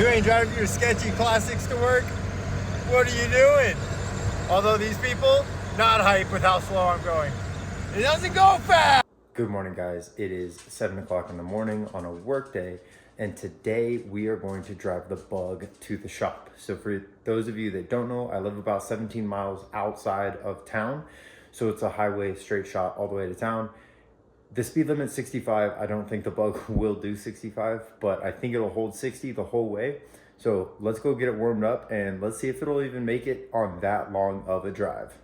You ain't driving your sketchy classics to work? What are you doing? Although these people, not hype with how slow I'm going. It doesn't go fast! Good morning, guys. It is 7 o'clock in the morning on a work day, and today we are going to drive the Bug to the shop. So for those of you that don't know, I live about 17 miles outside of town, so it's a highway straight shot all the way to town. The speed limit is 65. I don't think the Bug will do 65, but I think it'll hold 60 the whole way. So let's go get it warmed up and let's see if it'll even make it on that long of a drive.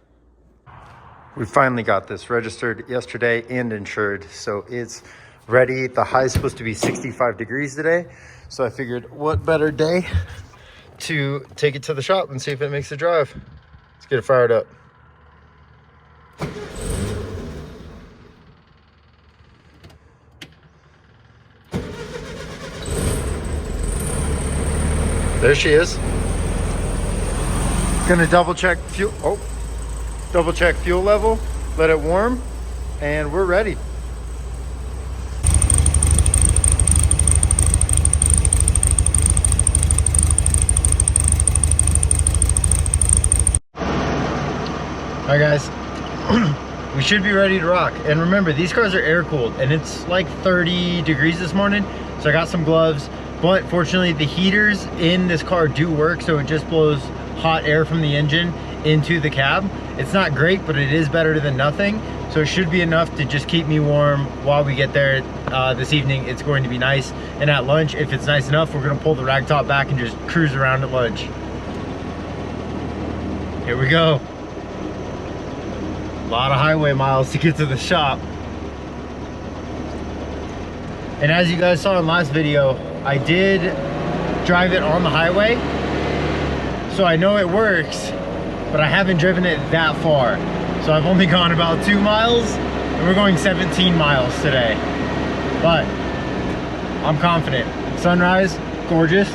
We finally got this registered yesterday and insured, so it's ready. The high is supposed to be 65 degrees today, so I figured what better day to take it to the shop and see if it makes the drive. Let's get it fired up. There she is. Gonna double check fuel. Oh. Double check fuel level, let it warm, and we're ready. All right, guys, we should be ready to rock. And remember, these cars are air cooled and it's like 30 degrees this morning. So I got some gloves, but fortunately the heaters in this car do work. So it just blows hot air from the engine into the cab. It's not great, but it is better than nothing. So it should be enough to just keep me warm while we get there this evening. It's going to be nice. And at lunch, if it's nice enough, we're gonna pull the rag top back and just cruise around at lunch. Here we go. A lot of highway miles to get to the shop. And as you guys saw in last video, I did drive it on the highway. So I know it works, but I haven't driven it that far. So I've only gone about 2 miles and we're going 17 miles today. But I'm confident. Sunrise, gorgeous.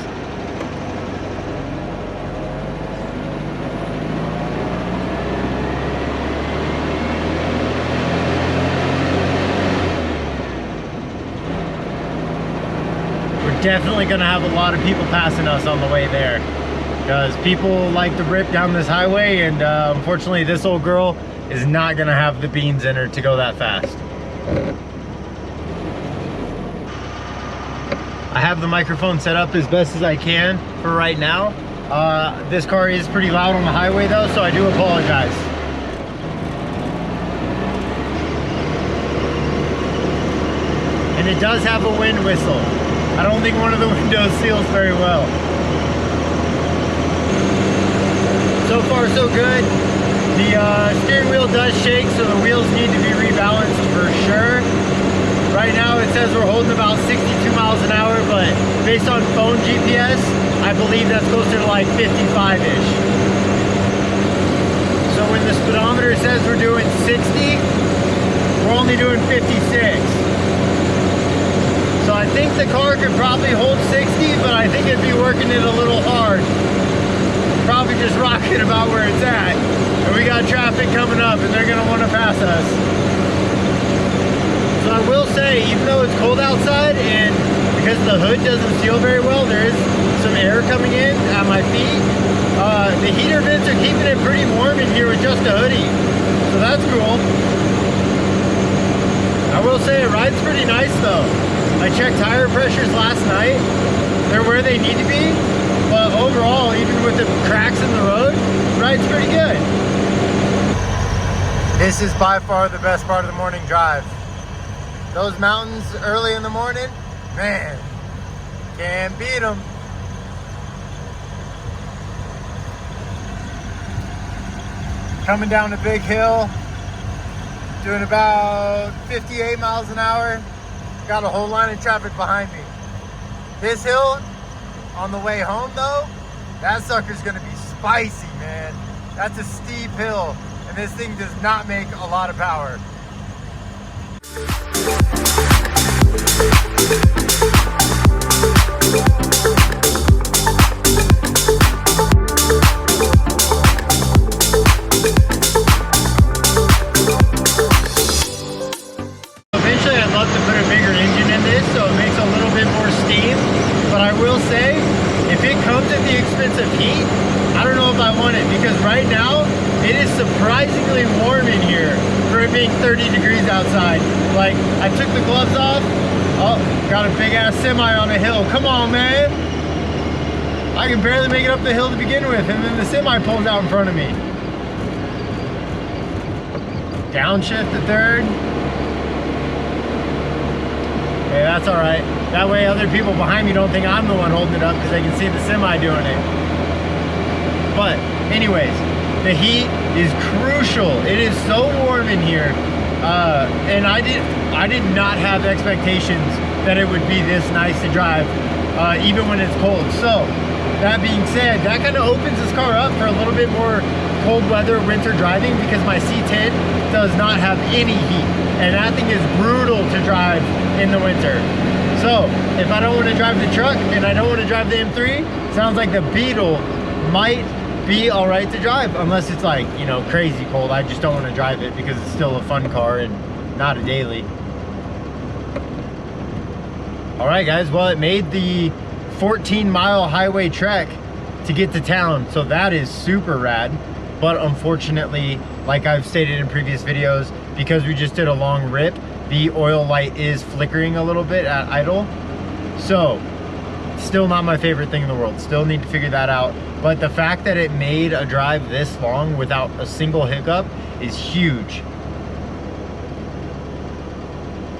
We're definitely gonna have a lot of people passing us on the way there, because people like to rip down this highway, and unfortunately this old girl is not gonna have the beans in her to go that fast. I have the microphone set up as best as I can for right now. This car is pretty loud on the highway though, so I do apologize. And it does have a wind whistle. I don't think one of the windows seals very well. So far so good. The steering wheel does shake, so the wheels need to be rebalanced for sure. Right now it says we're holding about 62 miles an hour, but based on phone GPS, I believe that's closer to like 55-ish. So when the speedometer says we're doing 60, we're only doing 56. So I think the car could probably hold 60, but I think it'd be working it a little hard. Probably just rocking about where it's at. And we got traffic coming up and they're gonna wanna pass us. So I will say, even though it's cold outside and because the hood doesn't seal very well, there is some air coming in at my feet. The heater vents are keeping it pretty warm in here with just a hoodie. So that's cool. I will say it rides pretty nice though. I checked tire pressures last night. They're where they need to be. But overall, even with the cracks in the road, it rides pretty good. This is by far the best part of the morning drive. Those mountains early in the morning, man, can't beat them. Coming down a big hill, doing about 58 miles an hour. Got a whole line of traffic behind me. This hill, on the way home though, that sucker's gonna be spicy, man. That's a steep hill, and this thing does not make a lot of power. Eventually I'd love to put a bigger engine in this so it makes a little bit more steam, but I will say, if if it comes at the expense of heat, I don't know if I want it, because right now it is surprisingly warm in here for it being 30 degrees outside. Like, I took the gloves off. Oh, got a big ass semi on a hill. Come on, man. I can barely make it up the hill to begin with, and then the semi pulls out in front of me. Downshift to third. Hey, that's all right. That way other people behind me don't think I'm the one holding it up, because they can see the semi doing it. But anyways, the heat is crucial. It is so warm in here. And I did not have expectations that it would be this nice to drive, even when it's cold. So that being said, that kind of opens this car up for a little bit more cold weather winter driving, because my C10 does not have any heat, and that thing is brutal to drive in the winter. So if I don't want to drive the truck and I don't want to drive the M3, sounds like the Beetle might be all right to drive, unless it's like, you know, crazy cold. I just don't want to drive it because it's still a fun car and not a daily. All right, guys, well, it made the 14-mile highway trek to get to town, so that is super rad. But unfortunately, like I've stated in previous videos, because we just did a long rip, the oil light is flickering a little bit at idle. So still not my favorite thing in the world. Still need to figure that out. But the fact that it made a drive this long without a single hiccup is huge.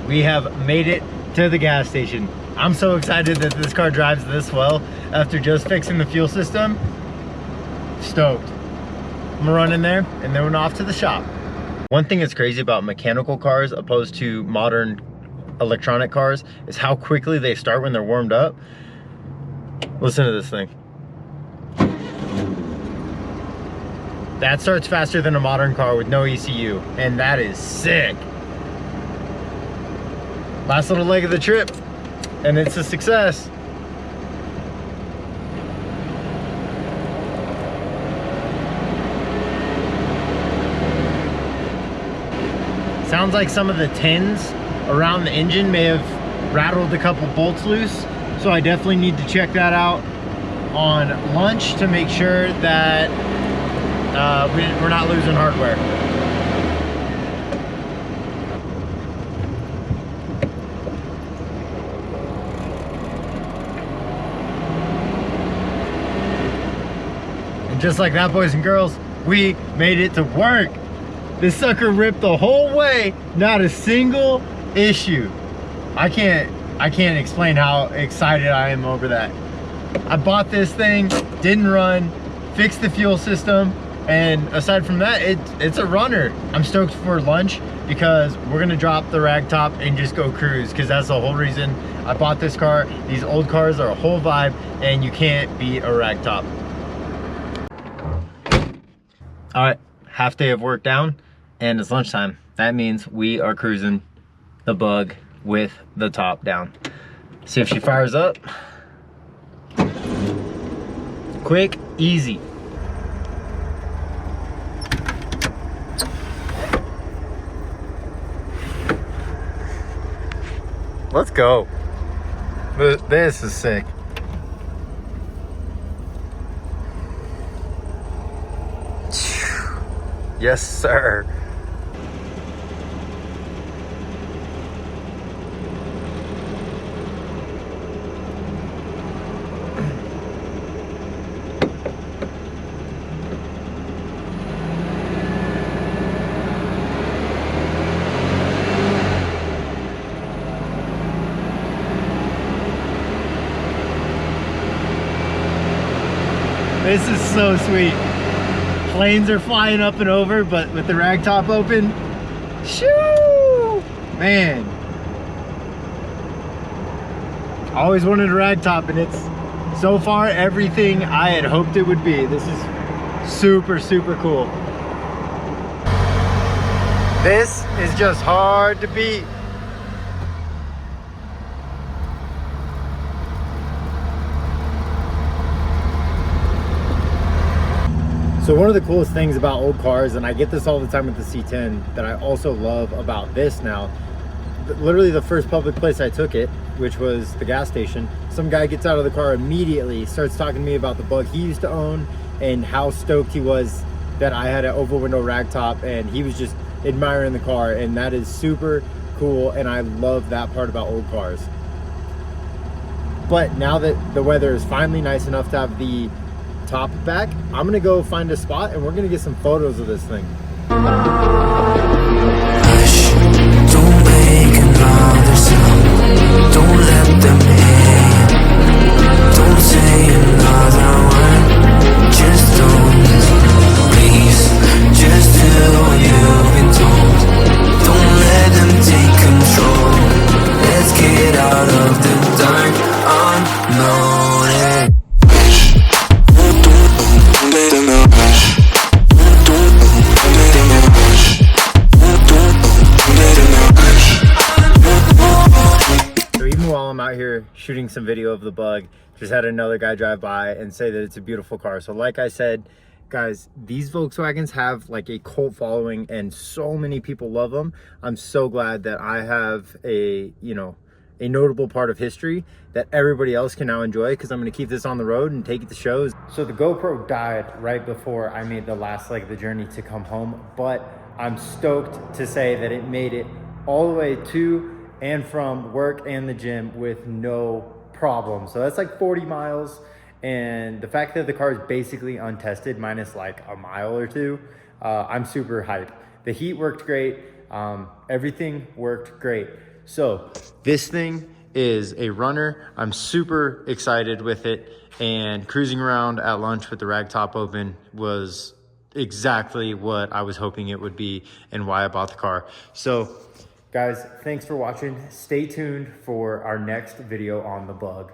We have made it to the gas station. I'm so excited that this car drives this well after just fixing the fuel system. Stoked. I'm gonna run in there and then we're off to the shop. One thing that's crazy about mechanical cars opposed to modern electronic cars is how quickly they start when they're warmed up. Listen to this thing. That starts faster than a modern car with no ECU, and that is sick. Last little leg of the trip, and it's a success. Sounds like some of the tins around the engine may have rattled a couple bolts loose, so I definitely need to check that out on lunch to make sure that we're not losing hardware. And just like that, boys and girls, we made it to work. This sucker ripped the whole way, not a single issue. I can't explain how excited I am over that. I bought this thing, didn't run, fixed the fuel system, and aside from that, it's a runner. I'm stoked for lunch because we're gonna drop the rag top and just go cruise, because that's the whole reason I bought this car. These old cars are a whole vibe, and you can't beat a rag top. All right, half day of work down, and it's lunchtime. That means we are cruising the Bug with the top down. See if she fires up. Quick, easy. Let's go. This is sick. Yes, sir. This is so sweet. Planes are flying up and over, but with the rag top open, shoo! Man. I always wanted a rag top, and it's so far everything I had hoped it would be. This is super, super cool. This is just hard to beat. So one of the coolest things about old cars, and I get this all the time with the C10, that I also love about this now, literally the first public place I took it, which was the gas station, some guy gets out of the car immediately, starts talking to me about the Bug he used to own and how stoked he was that I had an oval window rag top, and he was just admiring the car, and that is super cool, and I love that part about old cars. But now that the weather is finally nice enough to have the top back, I'm gonna go find a spot and we're gonna get some photos of this thing. Hush, don't make another sound. Don't let them in. Don't say another word. Just don't. Please, just do what you've been told. Don't let them take control. Let's get out of the dark unnoticed. I'm out here shooting some video of the Bug, just had another guy drive by and say that it's a beautiful car. So like I said, guys, these Volkswagens have like a cult following and so many people love them. I'm so glad that I have a, you know, a notable part of history that everybody else can now enjoy, because I'm going to keep this on the road and take it to shows. So the GoPro died right before I made the last leg of the journey to come home, but I'm stoked to say that it made it all the way to and from work and the gym with no problem. So that's like 40 miles. And the fact that the car is basically untested, minus like a mile or two, I'm super hyped. The heat worked great. Everything worked great. So this thing is a runner. I'm super excited with it. And cruising around at lunch with the rag top open was exactly what I was hoping it would be and why I bought the car. So guys, thanks for watching. Stay tuned for our next video on the Bug.